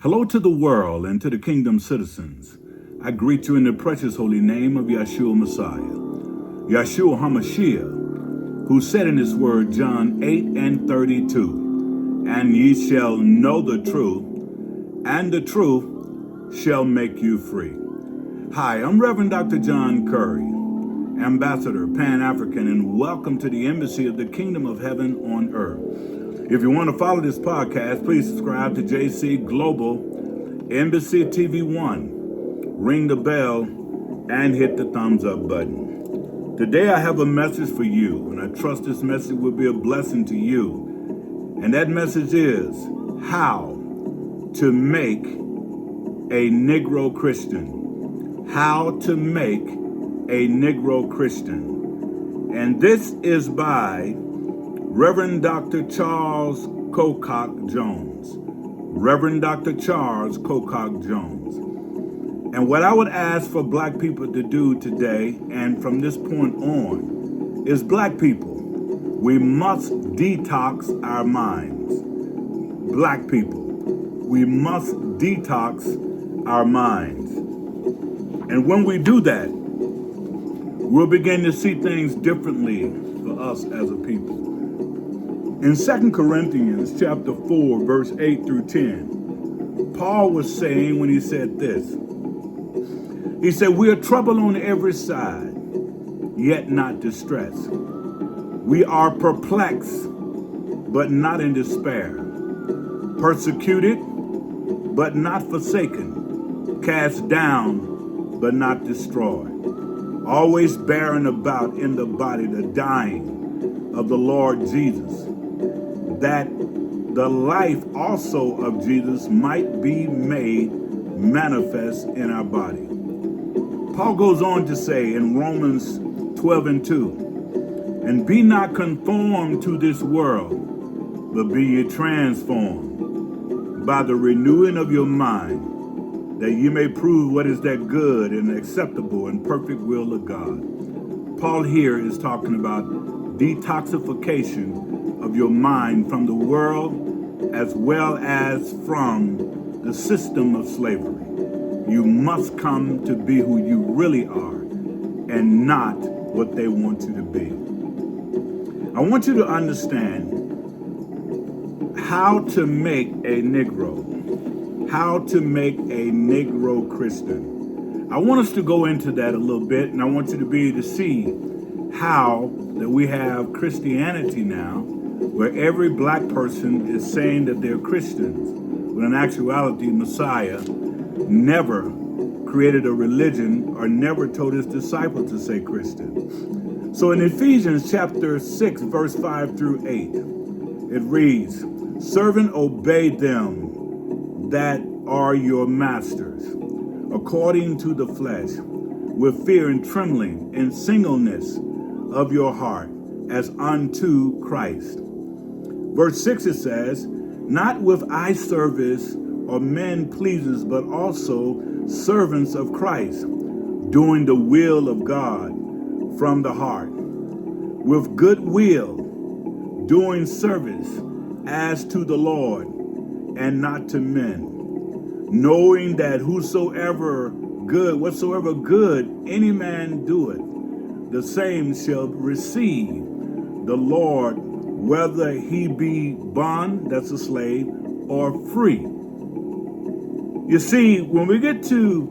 Hello to the world and to the kingdom citizens. I greet you in the precious holy name of Yeshua Messiah, Yeshua HaMashiach, who said in his word, John 8:32, and ye shall know the truth, and the truth shall make you free. Hi, I'm Reverend Dr. John Curry, Ambassador, Pan-African, and welcome to the Embassy of the Kingdom of Heaven on Earth. If you want to follow this podcast, please subscribe to JC Global Embassy TV 1. Ring the bell and hit the thumbs up button. Today I have a message for you, and I trust this message will be a blessing to you. And that message is how to make a Negro Christian. How to make a Negro Christian. And this is by Reverend Dr. Charles Cocock Jones. Reverend Dr. Charles Cocock Jones. And what I would ask for black people to do today and from this point on is, black people, we must detox our minds. Black people, we must detox our minds. And when we do that, we'll begin to see things differently for us as a people. In 2 Corinthians chapter 4, verse 8 through 10, Paul was saying when he said this, he said, we are troubled on every side, yet not distressed. We are perplexed, but not in despair. Persecuted, but not forsaken. Cast down, but not destroyed. Always bearing about in the body the dying of the Lord Jesus, that the life also of Jesus might be made manifest in our body. Paul goes on to say in Romans 12:2, and be not conformed to this world, but be ye transformed by the renewing of your mind, that ye may prove what is that good and acceptable and perfect will of God. Paul here is talking about detoxification of your mind from the world as well as from the system of slavery. You must come to be who you really are and not what they want you to be. I want you to understand how to make a Negro, how to make a Negro Christian. I want us to go into that a little bit, and I want you to be able to see how that we have Christianity now, where every black person is saying that they're Christians, when in actuality Messiah never created a religion or never told his disciples to say Christian. So in Ephesians chapter 6, verse 5 through 8, it reads, servant, obey them that are your masters, according to the flesh, with fear and trembling, in singleness of your heart, as unto Christ. Verse 6, it says, not with eye service or men pleasers, but also servants of Christ, doing the will of God from the heart, with good will, doing service as to the Lord and not to men, knowing that whatsoever good any man doeth, the same shall receive the Lord, whether he be bond, that's a slave, or free. You see, when we get to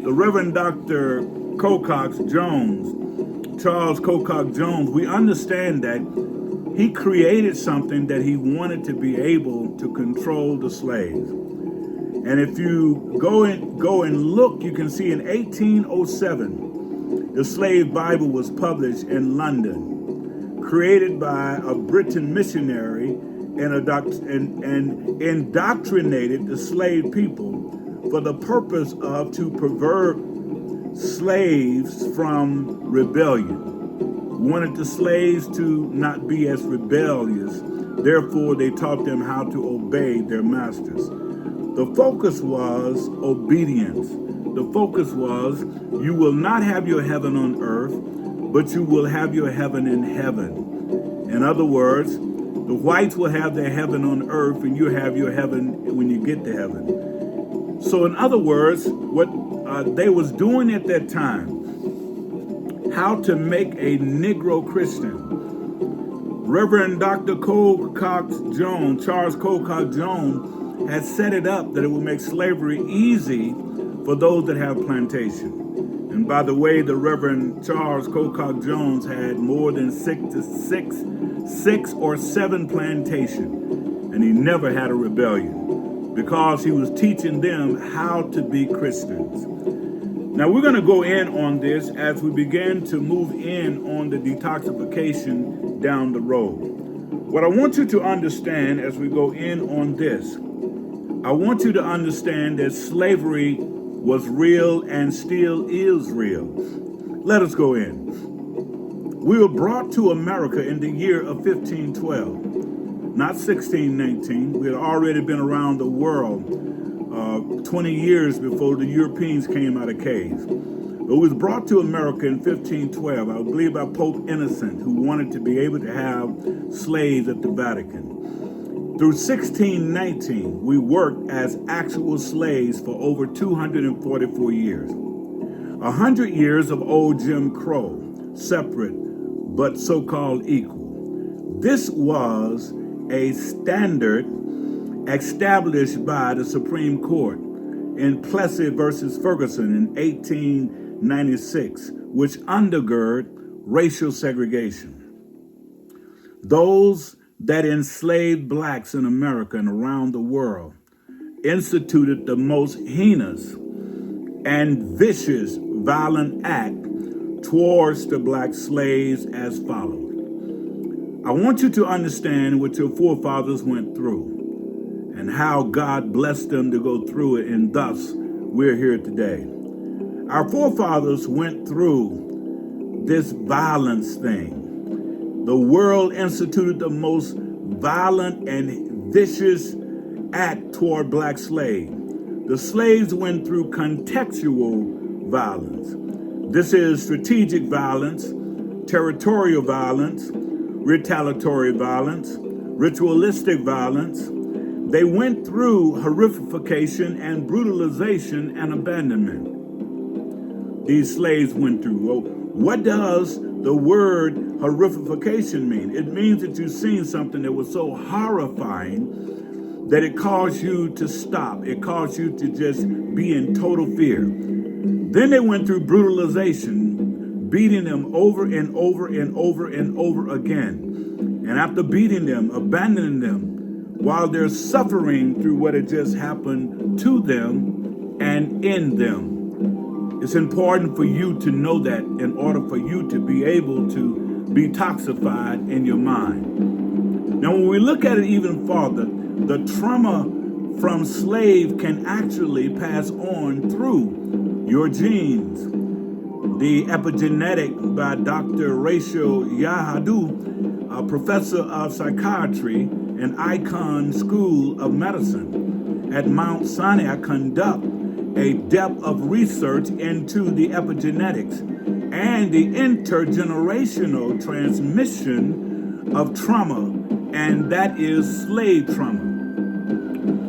the Reverend Dr. Cocock Jones, Charles Cocock Jones, we understand that he created something that he wanted to be able to control the slaves. And if you go and look, you can see in 1807, the Slave Bible was published in London, created by a Briton missionary and indoctrinated the slave people for the purpose of to pervert slaves from rebellion. Wanted the slaves to not be as rebellious, therefore they taught them how to obey their masters. The focus was obedience. The focus was, you will not have your heaven on earth, but you will have your heaven in heaven. In other words, the whites will have their heaven on earth, and you have your heaven when you get to heaven. So in other words, what they was doing at that time, how to make a Negro Christian. Reverend Dr. Charles Colcox Jones, had set it up that it would make slavery easy for those that have plantation. And by the way, the Reverend Charles Colcox Jones had more than six or seven plantations, and he never had a rebellion because he was teaching them how to be Christians. Now we're going to go in on this as we begin to move in on the detoxification down the road. What I want you to understand as we go in on this, I want you to understand that slavery was real and still is real. Let us go in. We were brought to America in the year of 1512, not 1619. We had already been around the world 20 years before the Europeans came out of caves. But we was brought to America in 1512, I believe by Pope Innocent, who wanted to be able to have slaves at the Vatican. Through 1619, we worked as actual slaves for over 244 years. 100 years of old Jim Crow, separate but so-called equal. This was a standard established by the Supreme Court in Plessy versus Ferguson in 1896, which undergird racial segregation. Those that enslaved blacks in America and around the world instituted the most heinous and vicious violent act towards the black slaves as follows. I want you to understand what your forefathers went through and how God blessed them to go through it, and thus we're here today. Our forefathers went through this violence thing. The world instituted the most violent and vicious act toward black slaves. The slaves went through contextual violence. This is strategic violence, territorial violence, retaliatory violence, ritualistic violence. They went through horrification and brutalization and abandonment. These slaves went through. Well, what does the word horrification mean? It means that you've seen something that was so horrifying that it caused you to stop. It caused you to just be in total fear. Then they went through brutalization, beating them over and over and over and over again. And after beating them, abandoning them, while they're suffering through what had just happened to them and in them. It's important for you to know that in order for you to be able to be detoxified in your mind. Now, when we look at it even farther, the trauma from slave can actually pass on through your genes. The epigenetic by Dr. Rachel Yahadu, a professor of psychiatry and Icahn School of Medicine at Mount Sinai, conduct a depth of research into the epigenetics and the intergenerational transmission of trauma, and that is slave trauma.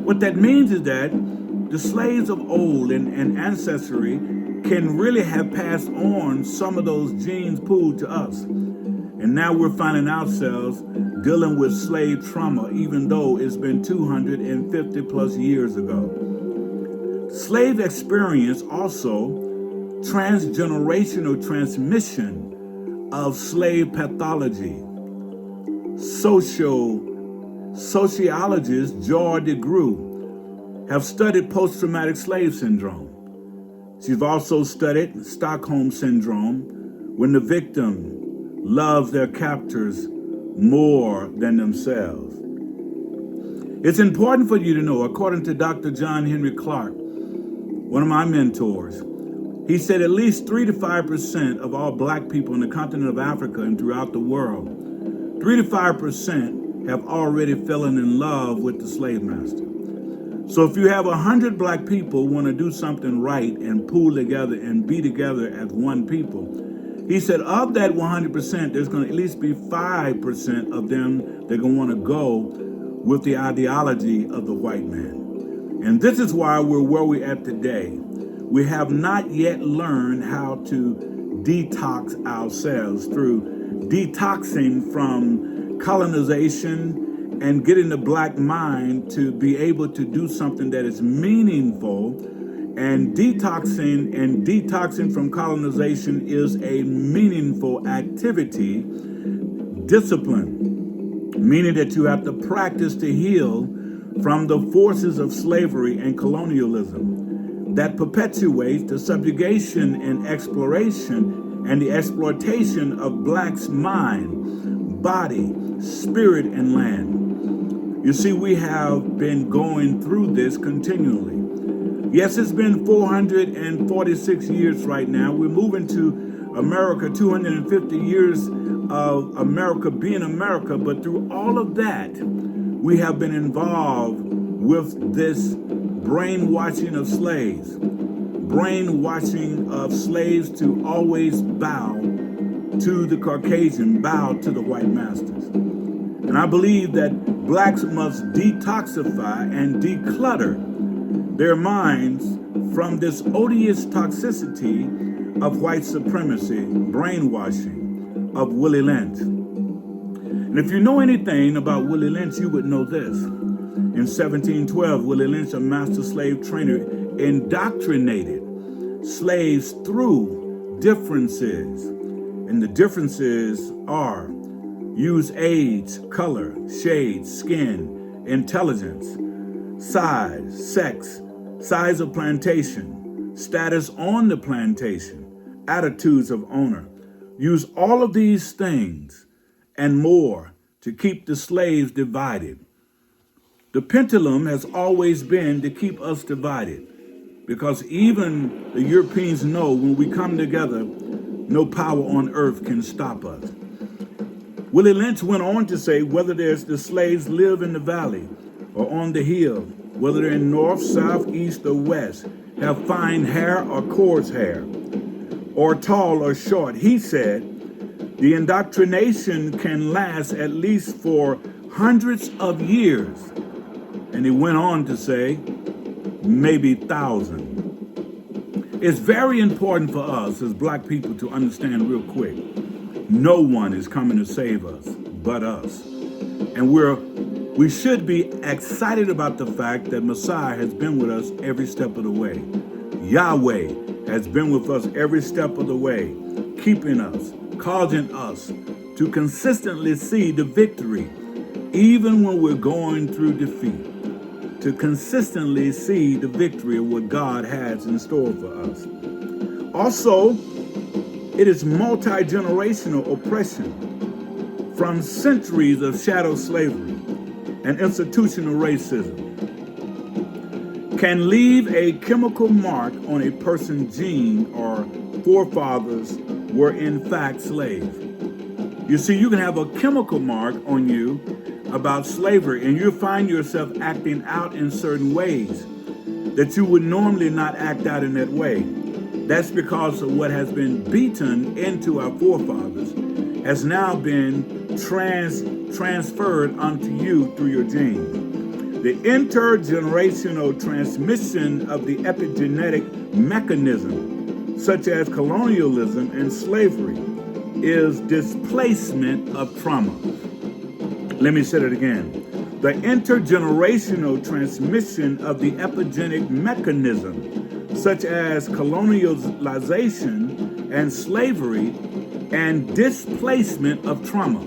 What that means is that the slaves of old and ancestry can really have passed on some of those genes pooled to us. And now we're finding ourselves dealing with slave trauma, even though it's been 250 plus years ago. Slave experience also transgenerational transmission of slave pathology. Sociologist Joy DeGruy have studied post-traumatic slave syndrome. She's also studied Stockholm syndrome, when the victim loves their captors more than themselves. It's important for you to know, according to Dr. John Henry Clark, one of my mentors, he said at least 3 to 5% of all black people in the continent of Africa and throughout the world, 3 to 5% have already fallen in love with the slave master. So if you have 100 black people want to do something right and pool together and be together as one people, he said of that 100%, there's going to at least be 5% of them that are going to want to go with the ideology of the white man. And this is why we're where we're at today. We have not yet learned how to detox ourselves through detoxing from colonization and getting the black mind to be able to do something that is meaningful. And detoxing from colonization is a meaningful activity, discipline, meaning that you have to practice to heal from the forces of slavery and colonialism that perpetuates the subjugation and exploration and the exploitation of blacks' mind, body, spirit, and land. You see, we have been going through this continually. Yes, it's been 446 years right now. We're moving to America, 250 years of America being America, but through all of that, we have been involved with this brainwashing of slaves to always bow to the Caucasian, bow to the white masters. And I believe that blacks must detoxify and declutter their minds from this odious toxicity of white supremacy, brainwashing of Willie Lynch. And if you know anything about Willie Lynch, you would know this. In 1712, Willie Lynch, a master slave trainer, indoctrinated slaves through differences. And the differences are use age, color, shade, skin, intelligence, size, sex, size of plantation, status on the plantation, attitudes of owner. Use all of these things and more to keep the slaves divided. The pendulum has always been to keep us divided, because even the Europeans know when we come together, no power on earth can stop us. Willie Lynch went on to say, whether the slaves live in the valley or on the hill, whether they're in north, south, east, or west, have fine hair or coarse hair, or tall or short, he said, the indoctrination can last at least for hundreds of years. And he went on to say, maybe thousands. It's very important for us as black people to understand real quick, no one is coming to save us but us. And we should be excited about the fact that Messiah has been with us every step of the way. Yahweh has been with us every step of the way, keeping us, causing us to consistently see the victory, even when we're going through defeat, to consistently see the victory of what God has in store for us. Also, it is multi-generational oppression from centuries of shadow slavery and institutional racism can leave a chemical mark on a person's gene or forefathers were in fact slaves. You see, you can have a chemical mark on you about slavery, and you'll find yourself acting out in certain ways that you would normally not act out in that way. That's because of what has been beaten into our forefathers has now been transferred onto you through your genes. The intergenerational transmission of the epigenetic mechanism, such as colonialism and slavery, is displacement of trauma. Let me say it again. The intergenerational transmission of the epigenetic mechanism, such as colonialization and slavery, and displacement of trauma,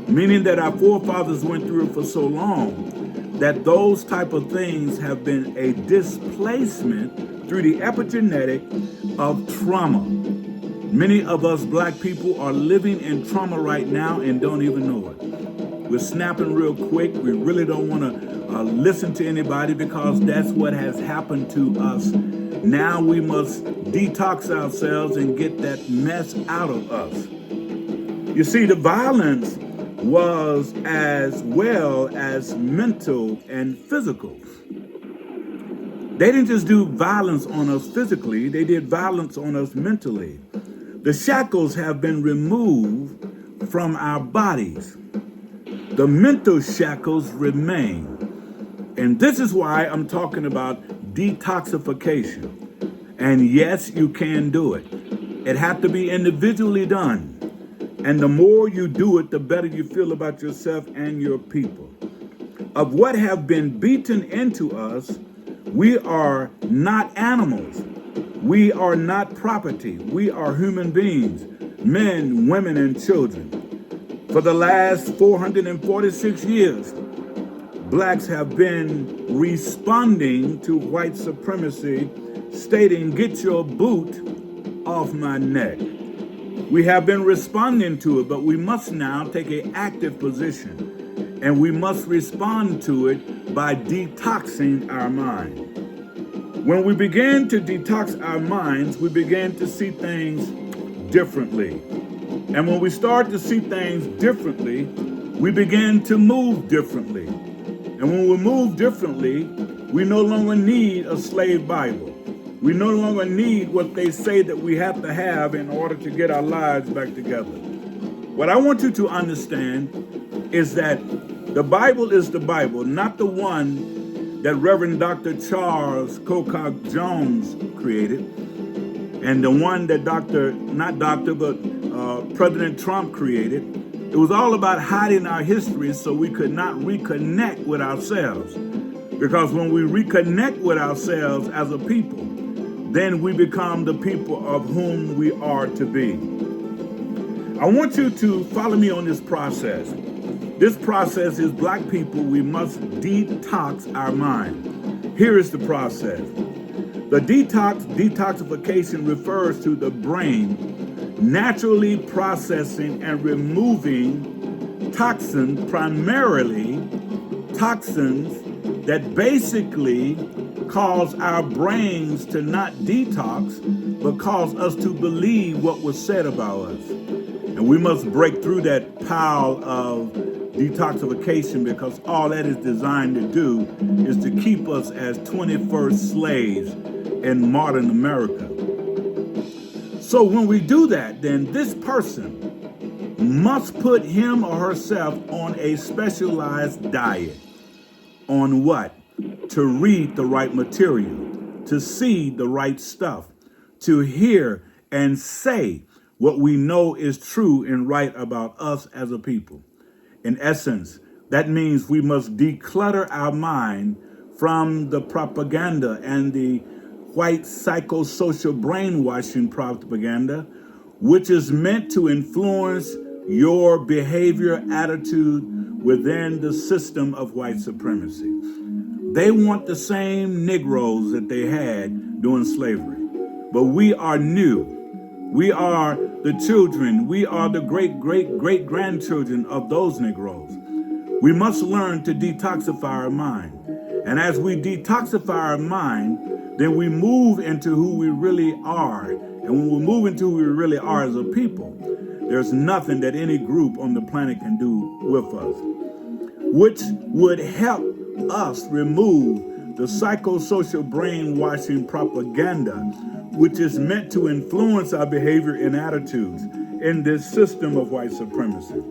meaning that our forefathers went through it for so long that those type of things have been a displacement through the epigenetic of trauma. Many of us black people are living in trauma right now and don't even know it. We're snapping real quick. We really don't want to listen to anybody because that's what has happened to us. Now we must detox ourselves and get that mess out of us. You see, the violence was as well as mental and physical. They didn't just do violence on us physically, they did violence on us mentally. The shackles have been removed from our bodies. The mental shackles remain. And this is why I'm talking about detoxification. And yes, you can do it. It has to be individually done. And the more you do it, the better you feel about yourself and your people. Of what have been beaten into us, we are not animals. We are not property. We are human beings, men, women, and children. For the last 446 years, blacks have been responding to white supremacy, stating, "Get your boot off my neck." We have been responding to it, but we must now take an active position, and we must respond to it by detoxing our mind. When we begin to detox our minds, we begin to see things differently. And when we start to see things differently, we begin to move differently. And when we move differently, we no longer need a slave Bible. We no longer need what they say that we have to have in order to get our lives back together. What I want you to understand is that the Bible is the Bible, not the one that Reverend Dr. Charles Cocock Jones created, and the one that President Trump created. It was all about hiding our history so we could not reconnect with ourselves. Because when we reconnect with ourselves as a people, then we become the people of whom we are to be. I want you to follow me on this process. This process is black people, we must detox our mind. Here is the process. The detoxification refers to the brain naturally processing and removing toxins, primarily toxins that basically cause our brains to not detox, but cause us to believe what was said about us. And we must break through that pile of detoxification, because all that is designed to do is to keep us as 21st slaves in modern America. So when we do that, then this person must put him or herself on a specialized diet. On what? To read the right material, to see the right stuff, to hear and say what we know is true and right about us as a people. In essence, that means we must declutter our mind from the propaganda and the white psychosocial brainwashing propaganda, which is meant to influence your behavior, attitude within the system of white supremacy. They want the same Negroes that they had during slavery. But we are new. We are the children. We are the great-great-great-grandchildren of those Negroes. We must learn to detoxify our mind. And as we detoxify our mind, then we move into who we really are. And when we move into who we really are as a people, there's nothing that any group on the planet can do with us, which would help us remove the psychosocial brainwashing propaganda, which is meant to influence our behavior and attitudes in this system of white supremacy.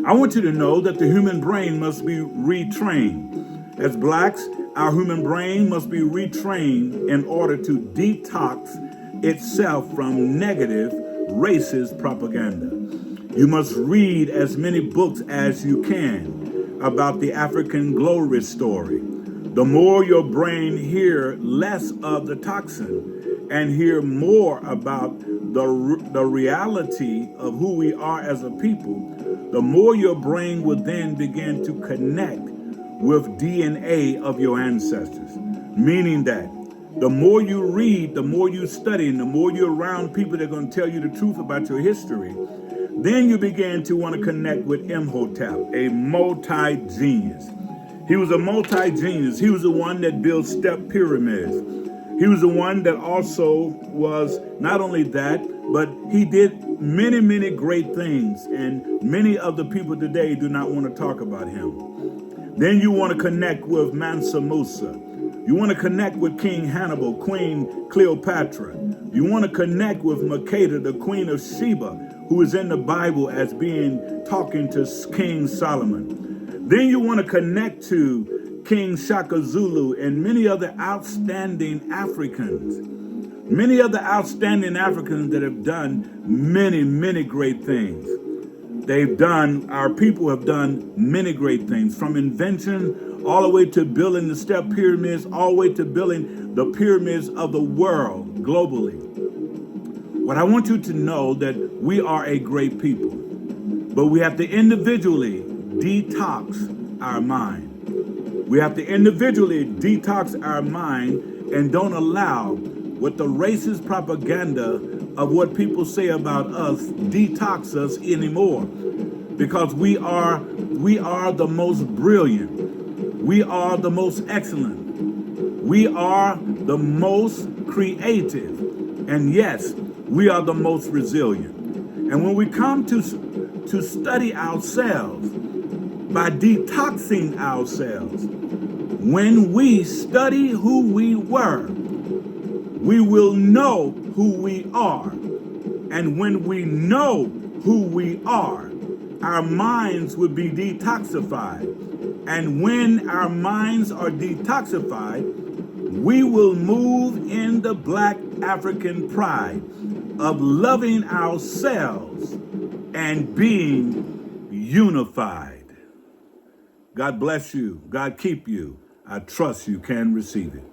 I want you to know that the human brain must be retrained. As blacks, our human brain must be retrained in order to detox itself from negative racist propaganda. You must read as many books as you can about the African glory story. The more your brain hear less of the toxin and hear more about the reality of who we are as a people, the more your brain will then begin to connect with DNA of your ancestors. Meaning that the more you read, the more you study, and the more you're around people that are going to tell you the truth about your history, then you begin to want to connect with Imhotep, a multi-genius. He was a multi-genius. He was the one that built step pyramids. He was the one that also was not only that, but he did many, many great things. And many of the people today do not want to talk about him. Then you want to connect with Mansa Musa. You want to connect with King Hannibal, Queen Cleopatra. You want to connect with Makeda, the Queen of Sheba, who is in the Bible as being talking to King Solomon. Then you want to connect to King Shaka Zulu, and many other outstanding Africans. Many other outstanding Africans that have done many, many great things. Our people have done many great things, from invention all the way to building the step pyramids, all the way to building the pyramids of the world globally. What I want you to know that we are a great people, but we have to individually detox our mind. We have to individually detox our mind and don't allow what the racist propaganda of what people say about us detox us anymore, because we are the most brilliant, we are the most excellent, we are the most creative, and yes, we are the most resilient. And when we come to study ourselves by detoxing ourselves, when we study who we were, we will know who we are. And when we know who we are, our minds will be detoxified. And when our minds are detoxified, we will move in the Black African pride of loving ourselves and being unified. God bless you. God keep you. I trust you can receive it.